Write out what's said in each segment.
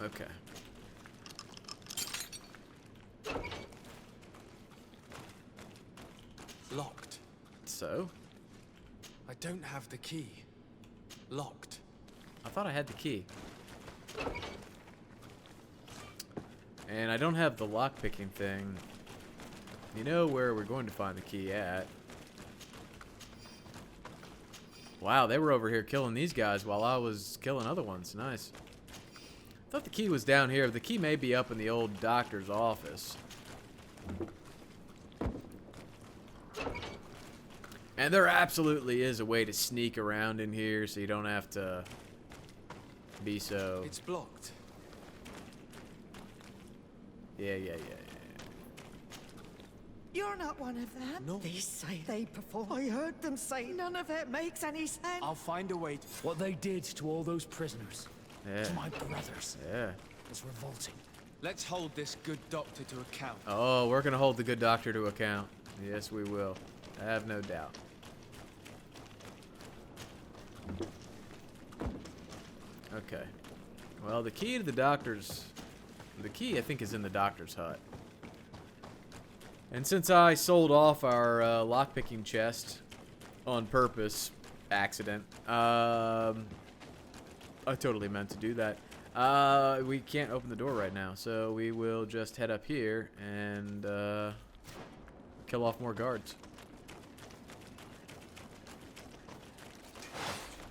Okay. Locked. So? I don't have the key. Locked. I thought I had the key. And I don't have the lockpicking thing. You know where we're going to find the key at. Wow, they were over here killing these guys while I was killing other ones. Nice. I thought the key was down here. The key may be up in the old doctor's office. And there absolutely is a way to sneak around in here so you don't have to be so... It's blocked. Yeah. You're not one of them. No. They say they perform. I heard them say none of it makes any sense. I'll find a way. What they did to all those prisoners, Yeah. to my brothers, Yeah. was revolting. Let's hold this good doctor to account. Oh, we're going to hold the good doctor to account. Yes, we will. I have no doubt. Okay. Well, the key to the doctor's... The key, I think, is in the doctor's hut. And since I sold off our lockpicking chest on purpose, accident, I totally meant to do that. We can't open the door right now, so we will just head up here and kill off more guards.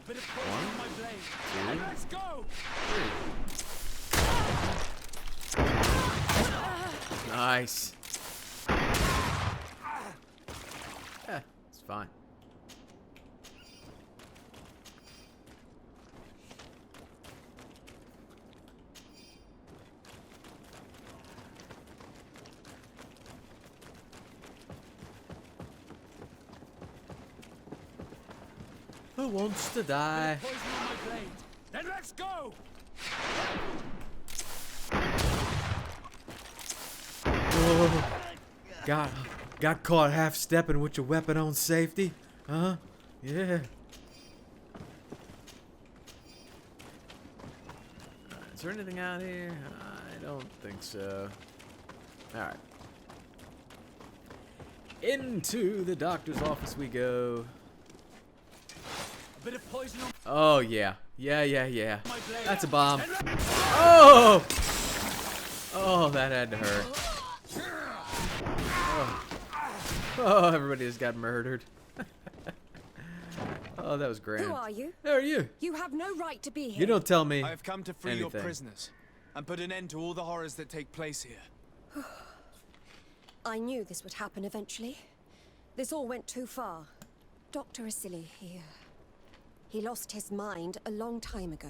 Bit of poison in my blade. Two, Let's go! three. Nice. Yeah, it's fine. Who wants to die? Poison on my blade. Then let's go! Whoa. Got caught half-stepping with your weapon on safety? Huh? Yeah. Is there anything out here? I don't think so. Alright. Into the doctor's office we go. A bit of poison on Oh, yeah. Yeah. my blade. That's a bomb. Then Oh! Oh, that had to hurt. Oh, everybody just got murdered. Oh, that was grand. Who are you? Who are you? You have no right to be here. You don't tell me I have come to free your anything. prisoners and put an end to all the horrors that take place here. I knew this would happen eventually. This all went too far. Dr. Asili, he lost his mind a long time ago.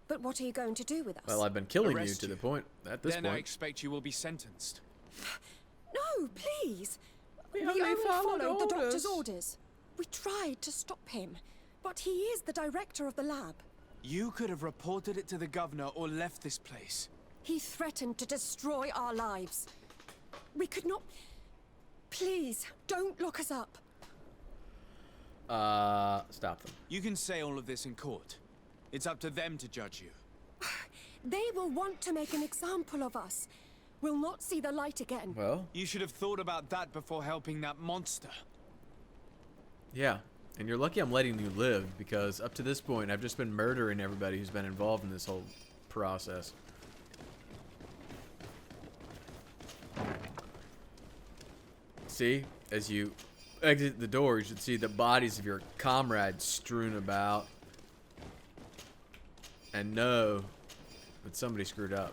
But what are you going to do with us? Well, I've been killing you Arrest to you. the point. At this Then I point. expect you will be sentenced. No, please. We We only only followed followed the doctor's orders. orders. We tried to stop him, but he is the director of the lab. You could have reported it to the governor or left this place. He threatened to destroy our lives. We could not... Please, don't look us up. Stop them. You can say all of this in court. It's up to them to judge you. They will want to make an example of us. We'll not see the light again. Well, You should have thought about that before helping that monster. yeah. And you're lucky I'm letting you live, because up to this point, I've just been murdering everybody who's been involved in this whole process. See, as you exit the door, you should see the bodies of your comrades strewn about. And know that somebody screwed up.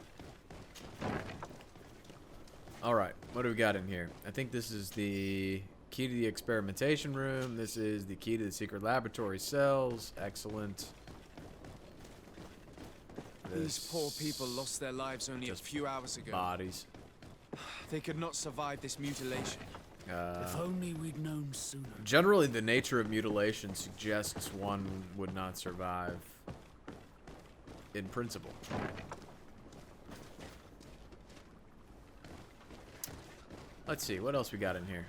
Alright, what do we got in here? I think this is the key to the experimentation room. This is the key to the secret laboratory cells. Excellent. These poor people lost their lives only a just few hours ago. Bodies. They could not survive this mutilation. If only we'd known sooner. Generally, the nature of mutilation suggests one would not survive. In principle. Let's see, what else we got in here?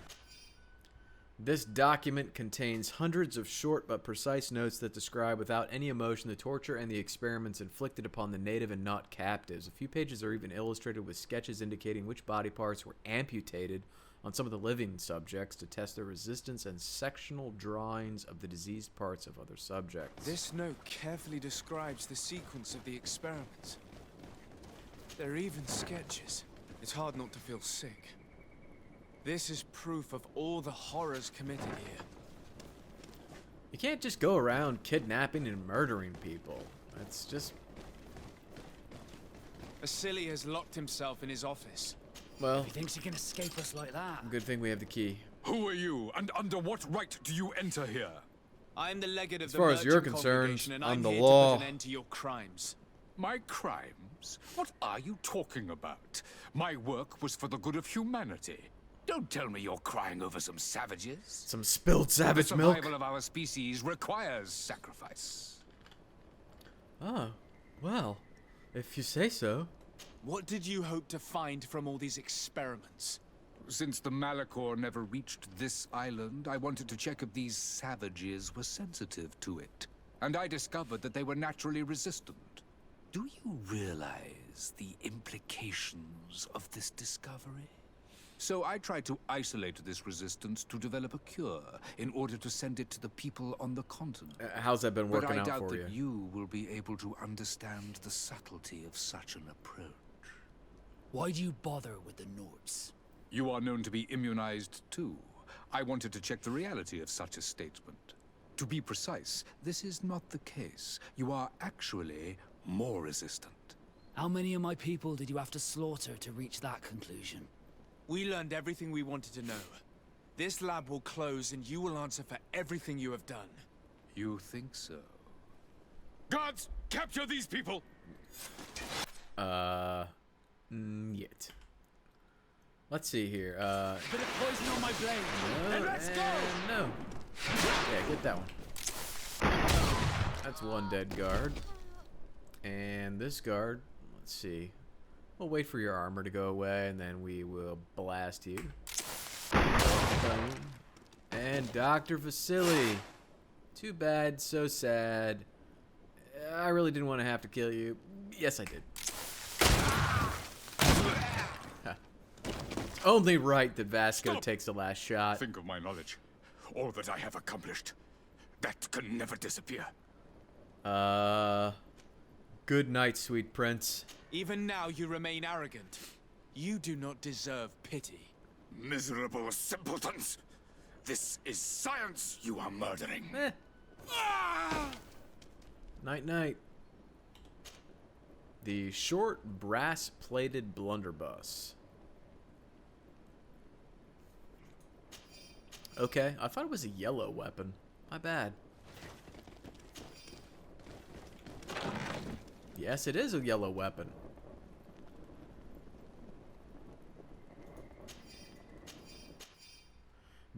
This document contains hundreds of short but precise notes that describe without any emotion the torture and the experiments inflicted upon the native and not captives. A few pages are even illustrated with sketches indicating which body parts were amputated on some of the living subjects to test their resistance, and sectional drawings of the diseased parts of other subjects. This note carefully describes the sequence of the experiments. There are even sketches. It's hard not to feel sick. This is proof of all the horrors committed here. You can't just go around kidnapping and murdering people. That's just... Vasily has locked himself in his office. Well, He thinks he can escape us like that. good thing we have the key. Who are you, and under what right do you enter here? I am the legate of As the far as you're Merchant concerned, Congregation, and I'm I'm the here law. to put an end to your crimes. My crimes? What are you talking about? My work was for the good of humanity. Don't tell me you're crying over some savages. Some spilled savage the milk. survival of our species requires sacrifice. Oh, well, if you say so. What did you hope to find from all these experiments? Since the Malachor never reached this island, I wanted to check if these savages were sensitive to it. And I discovered that they were naturally resistant. Do you realize the implications of this discovery? So I tried to isolate this resistance to develop a cure in order to send it to the people on the continent. How's that been But working I out doubt for that you? you will be able to understand the subtlety of such an approach. Why do you bother with the notes? You are known to be immunized too. I wanted to check the reality of such a statement. To be precise, this is not the case. You are actually more resistant. How many of my people did you have to slaughter to reach that conclusion? We learned everything we wanted to know. This lab will close and you will answer for everything you have done. You think so? Guards, capture these people! Yet. Let's see here. Bit of poison on my blade. Then let's go! No. Yeah, get that one. That's one dead guard. And this guard, let's see. We'll wait for your armor to go away, and then we will blast you. Boom. And Dr. Vasily. Too bad, so sad. I really didn't want to have to kill you. Yes, I did. It's only right that Vasco Stop. takes the last shot. Think of my knowledge. All that I have accomplished. That can never disappear. Good night, sweet prince. Even now you remain arrogant. You do not deserve pity. Miserable simpletons! This is science you are murdering. Night, night. The short brass-plated blunderbuss. Okay, I thought it was a yellow weapon. My bad. Yes, it is a yellow weapon.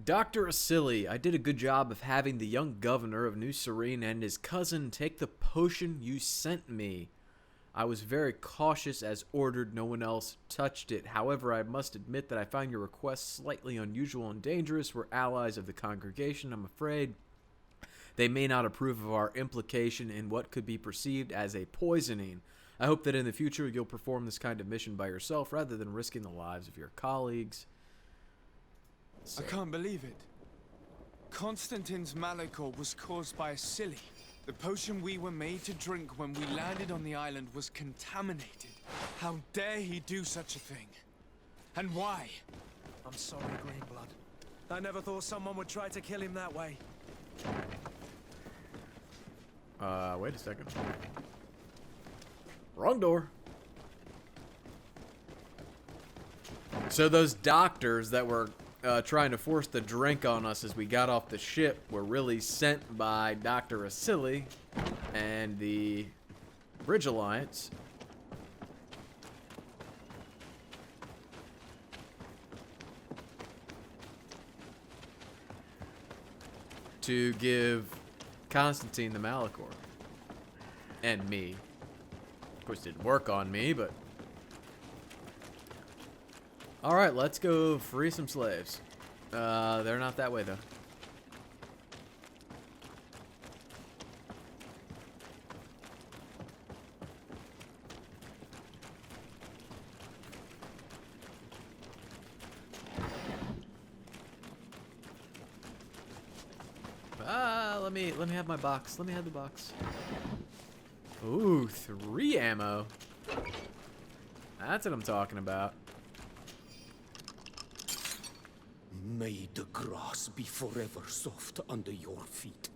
Dr. Asili, I did a good job of having the young governor of New Serene and his cousin take the potion you sent me. I was very cautious as ordered. No one else touched it. However, I must admit that I found your request slightly unusual and dangerous. We're allies of the congregation, I'm afraid. They may not approve of our implication in what could be perceived as a poisoning. I hope that in the future you'll perform this kind of mission by yourself rather than risking the lives of your colleagues. So, I can't believe it. Constantine's Malachor was caused by a silly. The potion we were made to drink when we landed on the island was contaminated. How dare he do such a thing? And why? I'm sorry, Greenblood. I never thought someone would try to kill him that way. wait a second. Wrong door. So those doctors that were trying to force the drink on us as we got off the ship were really sent by Dr. Asili and the Bridge Alliance. To give Constantine the Malachor. And me. Of course, it didn't work on me, but... Alright, let's go free some slaves. They're not that way, though. Let me have my box. Let me have the box. Ooh, 3 ammo. That's what I'm talking about. May the grass be forever soft under your feet.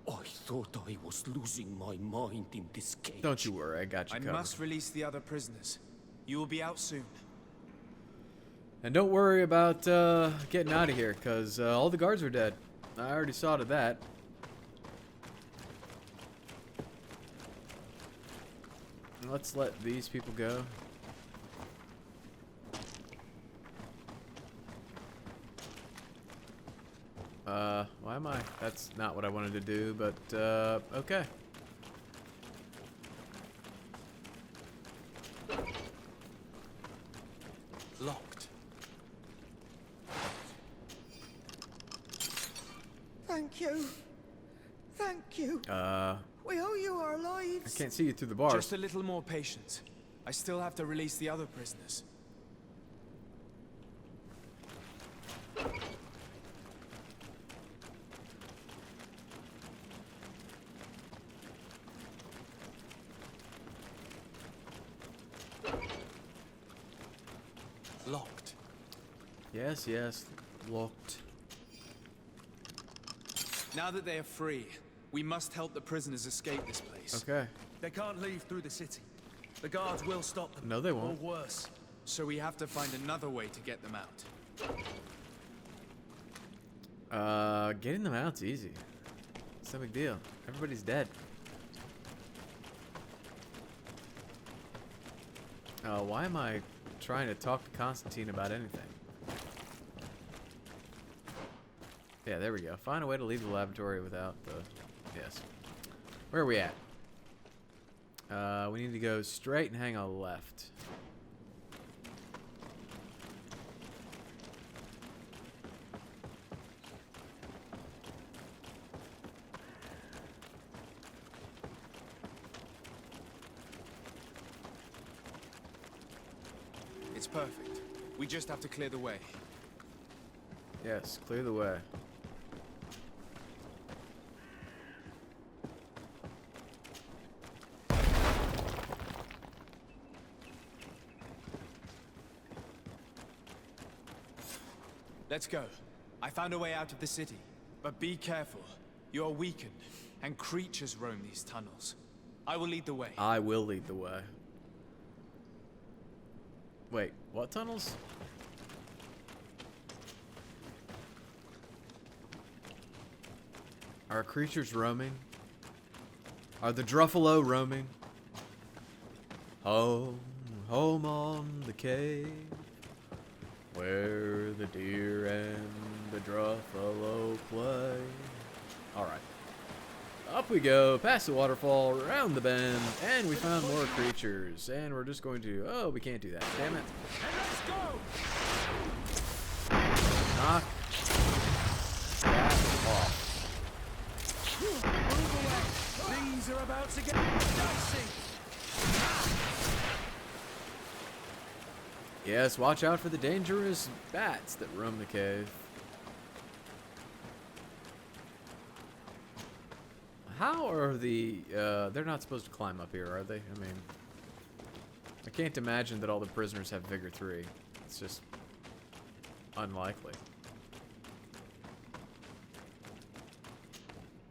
I thought I was losing my mind in this cage. Don't you worry, I got you I covered. must release the other prisoners. You will be out soon. And don't worry about getting out of here, because all the guards are dead. I already saw to that. Let's let these people go. Why am I? That's not what I wanted to do, but, okay. Locked. Thank you. Thank you. We owe you our I lives. can't see you through the bars. Just a little more patience. I still have to release the other prisoners. Locked. Yes, yes, locked. Now that they are free, we must help the prisoners escape this place. Okay. They can't leave through the city. The guards will stop them. No, they won't. Or worse. So we have to find another way to get them out. Getting them out's easy. It's no big deal. Everybody's dead. Why am I trying to talk to Constantine about anything? Yeah, there we go. Find a way to leave the laboratory without the... Yes. Where are we at? We need to go straight and hang a left. It's perfect. We just have to clear the way. Yes, clear the way. Let's go. I found a way out of the city. But be careful. You are weakened, and creatures roam these tunnels. I will lead the way. I will lead the way. Wait, what tunnels? Are creatures roaming? Are the Druffalo roaming? Home, home on the cave, where the deer and the Druffalo play. Alright. Up we go, past the waterfall, around the bend, and we found more creatures. And we're just going to... Oh, we can't do that. Damn it. Knock that off. Things are about to get dicey. Yes, watch out for the dangerous bats that roam the cave. How are the, they're not supposed to climb up here, are they? I mean, I can't imagine that all the prisoners have Vigor 3. It's just unlikely.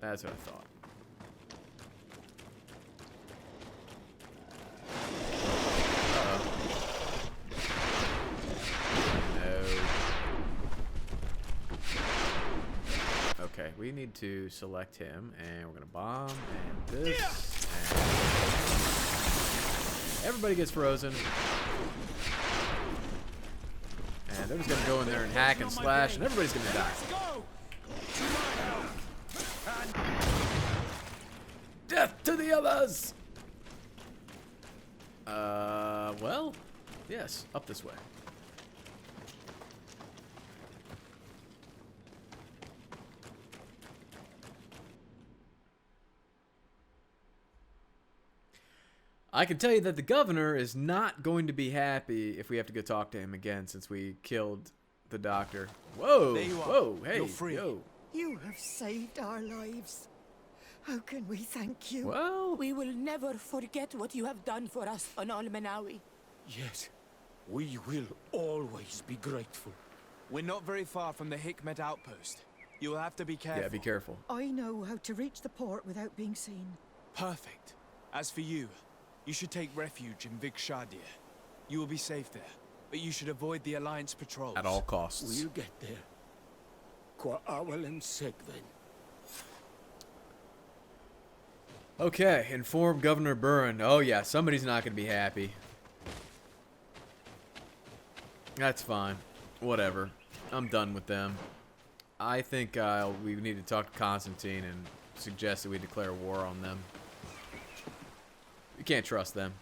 That's what I thought. Okay, we need to select him, and we're gonna bomb, and this, and everybody gets frozen. And they're just gonna go in there and hack and slash, and everybody's gonna die. Death to the others! Well, yes, up this way. I can tell you that the governor is not going to be happy if we have to go talk to him again since we killed the doctor. Whoa! There you are. Whoa! Hey! You're free. Yo! You have saved our lives. How can we thank you? Well, We will never forget what you have done for us on Almanawi. Yes, we will always be grateful. We're not very far from the Hikmet outpost. You'll have to be careful. yeah, be careful. I know how to reach the port without being seen. Perfect. As for you, you should take refuge in Vikshadir. You will be safe there, but you should avoid the Alliance patrols. At all costs. We'll get there. Qua awalem segven. Okay, inform Governor Burren. Oh yeah, somebody's not going to be happy. That's fine. Whatever. I'm done with them. I think we need to talk to Constantine and suggest that we declare war on them. You can't trust them.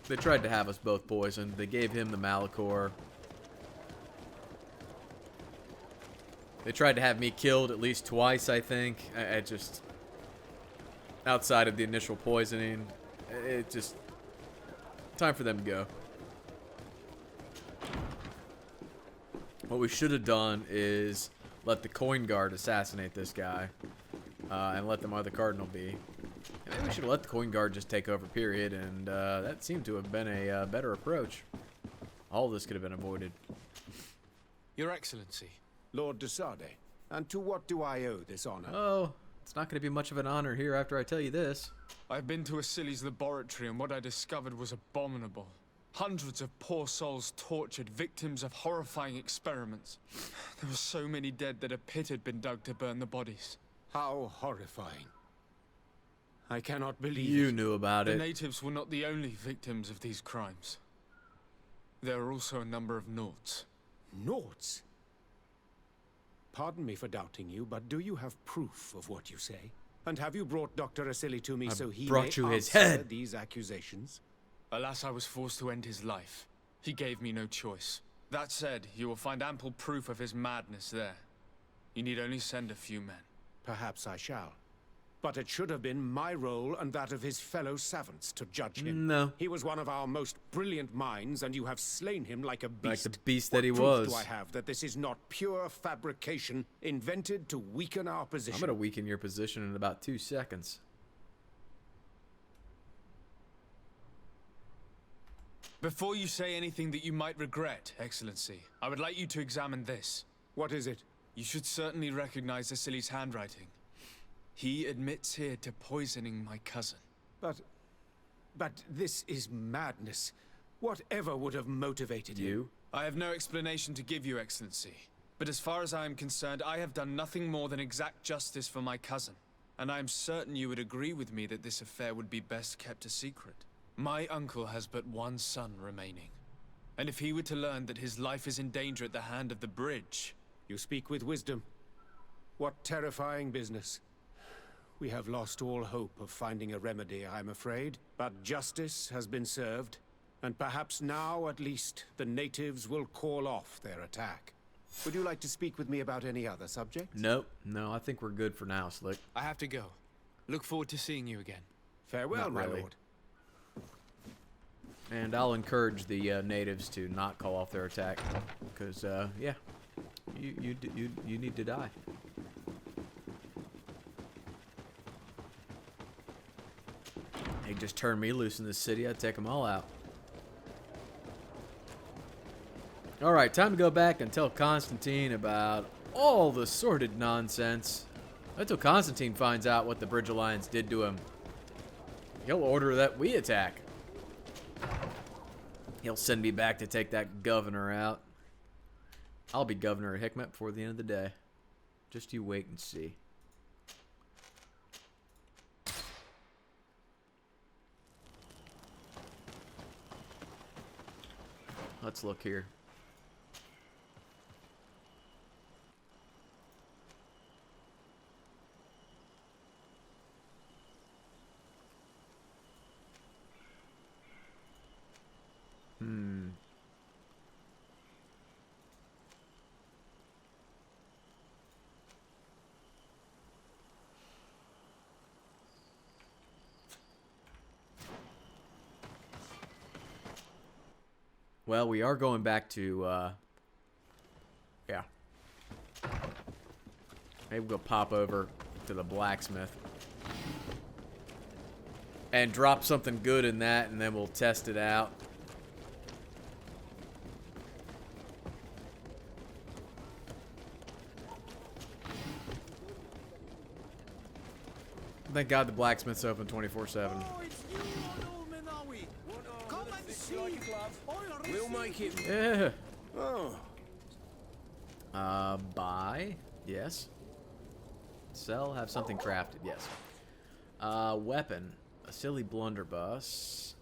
They tried to have us both poisoned. They gave him the Malachor. They tried to have me killed at least twice, I think. I just... Outside of the initial poisoning, it just... Time for them to go. What we should have done is let the Coin Guard assassinate this guy. And let the Mother Cardinal be. And maybe we should have let the Coin Guard just take over, period. And that seemed to have been a better approach. All of this could have been avoided. Your Excellency. Lord de Sade, and to what do I owe this honor? Oh, it's not going to be much of an honor here after I tell you this. I've been to Asili's laboratory, and what I discovered was abominable. Hundreds of poor souls tortured, victims of horrifying experiments. There were so many dead that a pit had been dug to burn the bodies. How horrifying. I cannot believe You it. knew about The it. natives were not the only victims of these crimes. There are also a number of Nauts. Nauts? Pardon me for doubting you, but do you have proof of what you say? And have you brought Dr. Asili to me I so he brought may you his answer head. these accusations? Alas, I was forced to end his life. He gave me no choice. That said, you will find ample proof of his madness there. You need only send a few men. Perhaps I shall. But it should have been my role and that of his fellow savants to judge him. No. He was one of our most brilliant minds, and you have slain him like a beast. Like the beast What that he proof was. do I have that this is not pure fabrication invented to weaken our position? I'm going to weaken your position in about 2 seconds. Before you say anything that you might regret, Excellency, I would like you to examine this. What is it? You should certainly recognize Asili's handwriting. He admits here to poisoning my cousin. But this is madness. Whatever would have motivated him? You? I have no explanation to give you, Excellency. But as far as I am concerned, I have done nothing more than exact justice for my cousin. And I am certain you would agree with me that this affair would be best kept a secret. My uncle has but one son remaining. And if he were to learn that his life is in danger at the hand of the bridge... You speak with wisdom. What terrifying business. We have lost all hope of finding a remedy, I'm afraid. But justice has been served, and perhaps now, at least, the natives will call off their attack. Would you like to speak with me about any other subjects? Nope. No, I think we're good for now, Slick. I have to go. Look forward to seeing you again. Farewell, Not my really. lord. And I'll encourage the natives to not call off their attack. Because, yeah. You need to die. They just turned me loose in this city. I'd take them all out. Alright, time to go back and tell Constantine about all the sordid nonsense. Until Constantine finds out what the Bridge Alliance did to him. He'll order that we attack. He'll send me back to take that governor out. I'll be governor of Hikmet before the end of the day. Just you wait and see. Let's look here. Well, we are going back to Yeah. Maybe we'll pop over to the blacksmith and drop something good in that, and then we'll test it out. Thank God the blacksmith's open 24/7. Oh, it's you, old Menawi. Come and see. We'll make it. Yeah. Oh. Buy. Yes. Sell. Have something crafted. Yes. Weapon. A silly blunderbuss.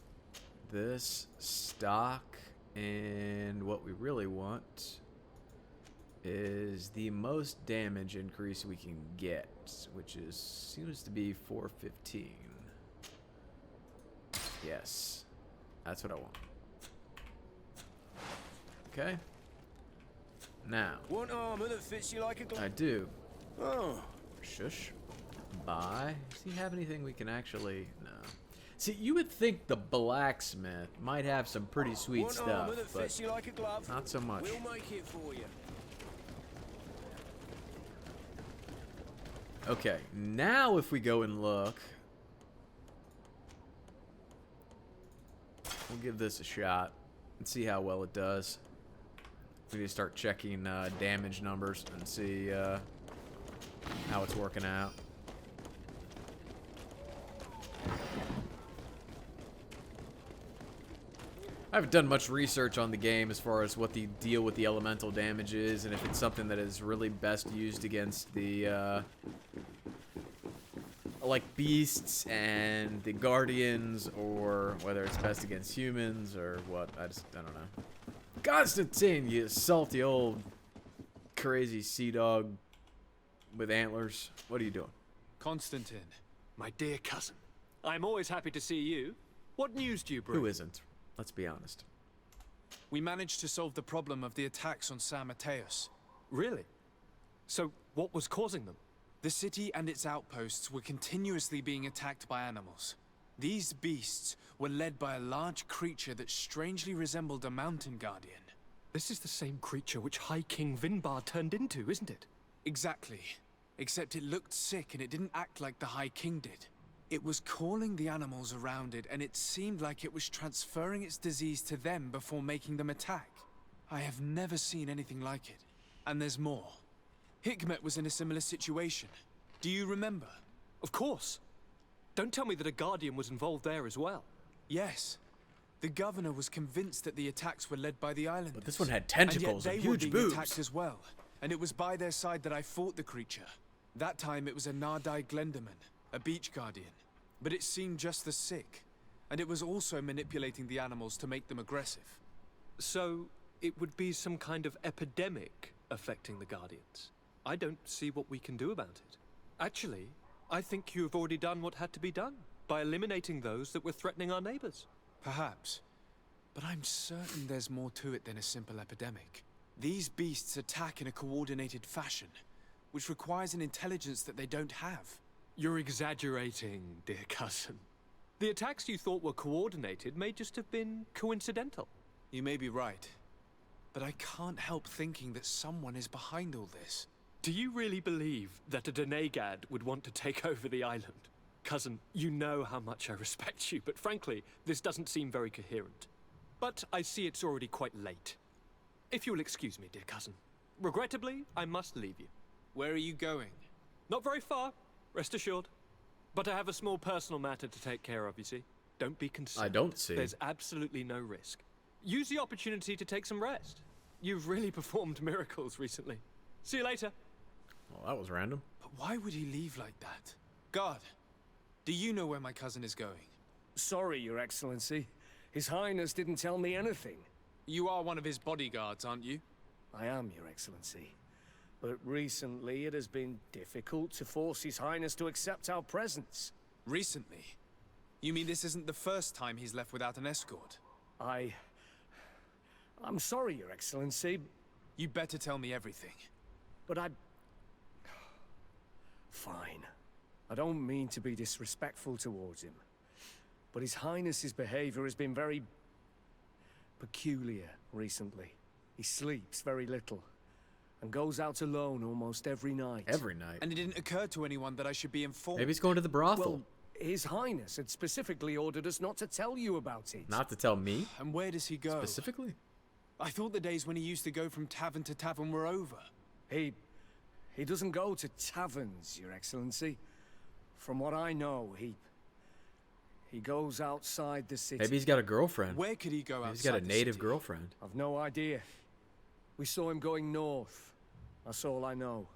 This. Stock. And what we really want is the most damage increase we can get, which is seems to be 415. Yes. That's what I want. Okay. Now. Want armor that fits you like a glove? I do. Oh. Shush. Buy. Does he have anything we can actually... No. See, you would think the blacksmith might have some pretty sweet Want stuff, armor that but fits you like a glove? not so much. We'll make it for you. Okay, now if we go and look... We'll give this a shot and see how well it does. We need to start checking damage numbers and see how it's working out. I haven't done much research on the game as far as what the deal with the elemental damage is, and if it's something that is really best used against the like beasts and the guardians, or whether it's best against humans or what. I don't know. Constantine, you salty old crazy sea dog with antlers. What are you doing? Constantine. My dear cousin, I'm always happy to see you. What news do you bring? Who isn't? Let's be honest. We managed to solve the problem of the attacks on San Mateus. Really? So, what was causing them? The city and its outposts were continuously being attacked by animals. These beasts were led by a large creature that strangely resembled a mountain guardian. This is the same creature which High King Vinbar turned into, isn't it? Exactly. Except it looked sick and it didn't act like the High King did. It was calling the animals around it, and it seemed like it was transferring its disease to them before making them attack. I have never seen anything like it. And there's more. Hikmet was in a similar situation. Do you remember? Of course. Don't tell me that a Guardian was involved there as well. Yes. The governor was convinced that the attacks were led by the islanders. But this one had tentacles and, and yet they were huge being boobs. attacked as well. And it was by their side that I fought the creature. That time it was a Nardai Glenderman, a beach guardian. But it seemed just as sick. And it was also manipulating the animals to make them aggressive. So, it would be some kind of epidemic affecting the Guardians. I don't see what we can do about it. Actually, I think you have already done what had to be done, by eliminating those that were threatening our neighbors. Perhaps. But I'm certain there's more to it than a simple epidemic. These beasts attack in a coordinated fashion, which requires an intelligence that they don't have. You're exaggerating, dear cousin. The attacks you thought were coordinated may just have been coincidental. You may be right. But I can't help thinking that someone is behind all this. Do you really believe that a Denegad would want to take over the island? Cousin, you know how much I respect you, but frankly, this doesn't seem very coherent. But I see it's already quite late. If you'll excuse me, dear cousin. Regrettably, I must leave you. Where are you going? Not very far, rest assured. But I have a small personal matter to take care of, you see. Don't be concerned. I don't see. There's absolutely no risk. Use the opportunity to take some rest. You've really performed miracles recently. See you later. Well, that was random. But why would he leave like that? Guard, do you know where my cousin is going? Sorry, Your Excellency. His Highness didn't tell me anything. You are one of his bodyguards, aren't you? I am, Your Excellency. But recently it has been difficult to force His Highness to accept our presence. Recently? You mean this isn't the first time he's left without an escort? I'm sorry, Your Excellency. You better tell me everything. But Fine. I don't mean to be disrespectful towards him. But His Highness's behavior has been very peculiar recently. He sleeps very little. and goes out alone almost every night. Every night. And it didn't occur to anyone that I should be informed. Maybe he's going to the brothel. Well, His Highness had specifically ordered us not to tell you about it. Not to tell me? And where does he go? Specifically? I thought the days when he used to go from tavern to tavern were over. He doesn't go to taverns, Your Excellency. From what I know, he goes outside the city. Maybe he's got a girlfriend. Where could he go outside? He's got a native girlfriend. I've no idea. We saw him going north. That's all I know.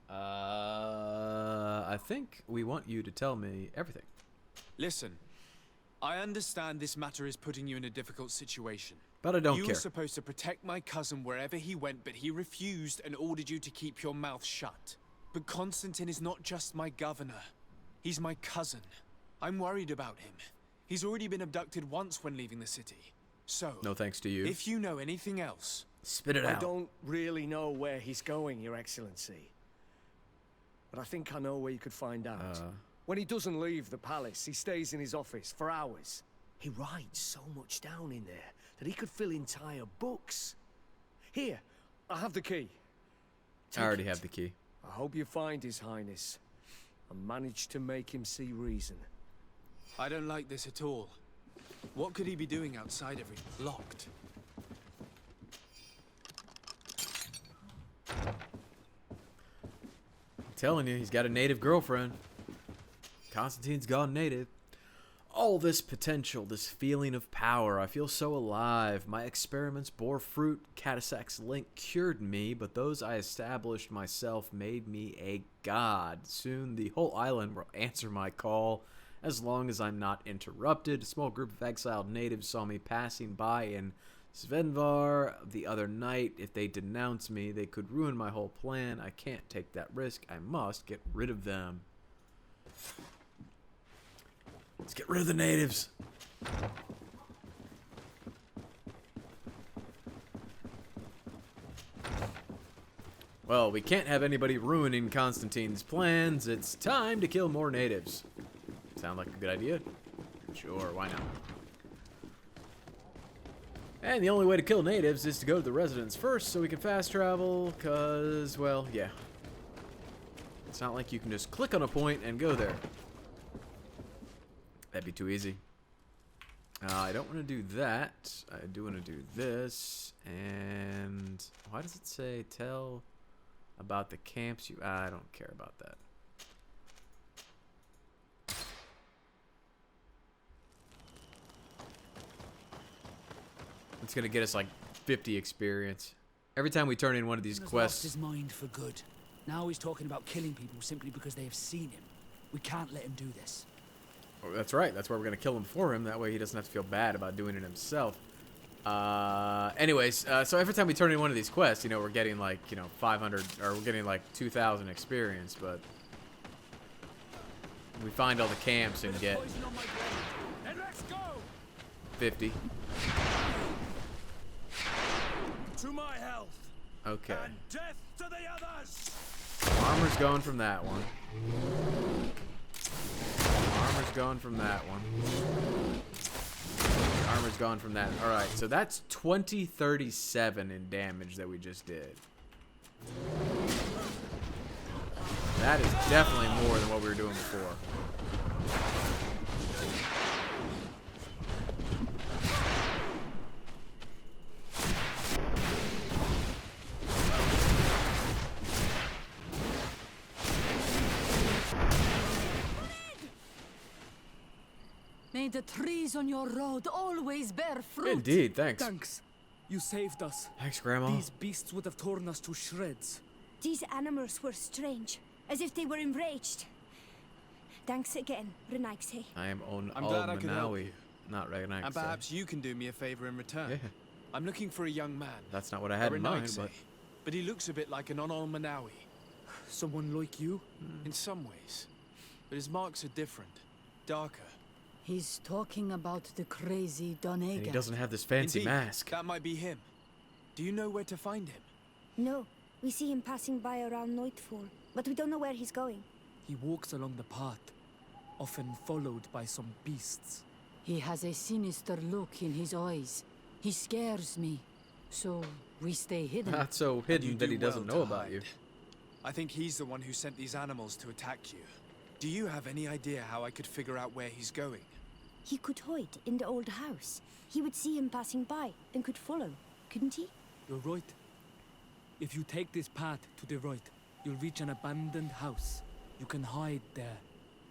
I think we want you to tell me everything. Listen, I understand this matter is putting you in a difficult situation. But I don't You care. were supposed to protect my cousin wherever he went, but he refused and ordered you to keep your mouth shut. But Constantine is not just my governor. He's my cousin. I'm worried about him. He's already been abducted once when leaving the city. So, No thanks to you. if you know anything else... Spit it I out. don't really know where he's going, Your Excellency. But I think I know where you could find out. When he doesn't leave the palace, he stays in his office for hours. He writes so much down in there that he could fill entire books. Here, I have the key. I already have the key. I hope you find His Highness and manage to make him see reason. I don't like this at all. What could he be doing outside every... locked? I'm telling you, he's got a native girlfriend. Constantine's gone native. All this potential, this feeling of power, I feel so alive. My experiments bore fruit. Catasac's link cured me, but those I established myself made me a god. Soon the whole island will answer my call, as long as I'm not interrupted. A small group of exiled natives saw me passing by in Svenvar the other night. If they denounce me, they could ruin my whole plan. I can't take that risk. I must get rid of them. Let's get rid of the natives. Well, we can't have anybody ruining Constantine's plans. It's time to kill more natives. Sound like a good idea? Sure, why not? And the only way to kill natives is to go to the residence first so we can fast travel, cause, well, yeah. It's not like you can just click on a point and go there. That'd be too easy. I don't want to do that. I do want to do this. And why does it say tell about the camps you... I don't care about that. It's going to get us like 50 experience. Every time we turn in one of these quests... He's lost his mind for good. Now he's talking about killing people simply because they have seen him. We can't let him do this. Oh, that's right. That's why we're going to kill him for him. That way he doesn't have to feel bad about doing it himself. Anyways, so every time we turn in one of these quests, you know, we're getting like, 500, or we're getting like 2,000 experience, but we find all the camps and get 50. To my health. Okay. And death to the others. Armor's going from that one. Armor's gone from that one. Armor's gone from that. Alright, so that's 2037 in damage that we just did. That is definitely more than what we were doing before. May the trees on your road always bear fruit. Indeed, thanks. Thanks. You saved us. Thanks, Grandma. These beasts would have torn us to shreds. These animals were strange, as if they were enraged. Thanks again, Renaigse. I am on I'm glad I could help Manawi, you. not Renaigse. And perhaps you can do me a favor in return. Yeah. I'm looking for a young man. That's not what I had a in mind, Renaigse, but he looks a bit like an Onol Manawi. Someone like you? In some ways. But his marks are different. Darker. He's talking about the crazy and Donegal. he doesn't have this fancy Indeed, mask. that might be him. Do you know where to find him? No, we see him passing by around nightfall, but we don't know where he's going. He walks along the path, often followed by some beasts. He has a sinister look in his eyes. He scares me. So, we stay hidden. Not so And hidden you that do he doesn't well know to about you. hide. I think he's the one who sent these animals to attack you. Do you have any idea how I could figure out where he's going? He could hide in the old house. He would see him passing by and could follow, couldn't he? You're right. If you take this path to the right, you'll reach an abandoned house. You can hide there.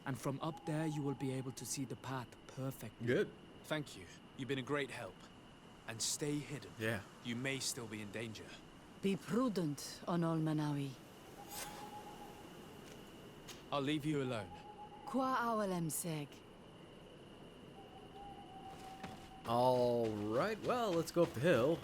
And from up there, you will be able to see the path perfectly. Good. Thank you. You've been a great help. And stay hidden. Yeah. You may still be in danger. Be prudent on Ol Manawi. I'll leave you alone. Qua awalem seg. All right. Well, let's go up the hill.